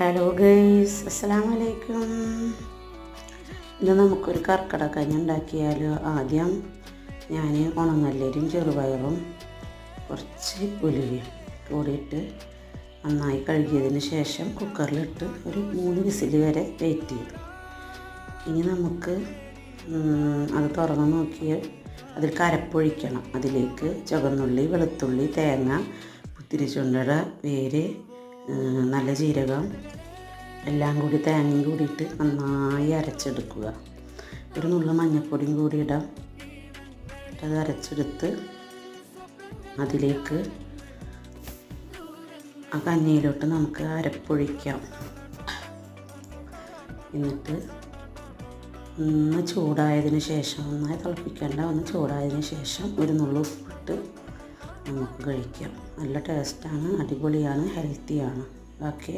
Hello guys, അസ്സലാമു അലൈക്കും. ഇന്ന് നമുക്കൊരു കർക്കിടക്കഞ്ഞി ഉണ്ടാക്കിയാലോ. ആദ്യം ഞാൻ ഉണങ്ങല്ലരിയും ചെറുപയറും കുറച്ച് ഉലുവയും കൂടിയിട്ട് നന്നായി കഴുകിയതിന് ശേഷം കുക്കറിലിട്ട് ഒരു 3 വിസിൽ വരെ വെയിറ്റ് ചെയ്തു. ഇനി നമുക്ക് അത് തുറന്ന് നോക്കിയ അതിൽ കരപ്പൊഴിക്കണം. അതിലേക്ക് ചുവന്നുള്ളി, വെളുത്തുള്ളി, തേങ്ങ, പുത്തിരിച്ചുണ്ടട വേര്, നല്ല ജീരകം എല്ലാം കൂടി തേങ്ങയും കൂടിയിട്ട് നന്നായി അരച്ചെടുക്കുക. ഒരു നുള്ളു മഞ്ഞൾപ്പൊടിയും കൂടി ഇടാം. അത് അരച്ചെടുത്ത് അതിലേക്ക് ആ കഞ്ഞിയിലോട്ട് നമുക്ക് അരപ്പൊഴിക്കാം. എന്നിട്ട് ഒന്ന് ചൂടായതിന് ശേഷം, നന്നായി തിളപ്പിക്കേണ്ട, ഒന്ന് ചൂടായതിന് ശേഷം ഒരു നുള്ളു ഉപ്പിട്ട് നമുക്ക് കഴിക്കാം. നല്ല ടേസ്റ്റാണ്, അടിപൊളിയാണ്, ഹെൽത്തിയാണ്. ഓക്കെ.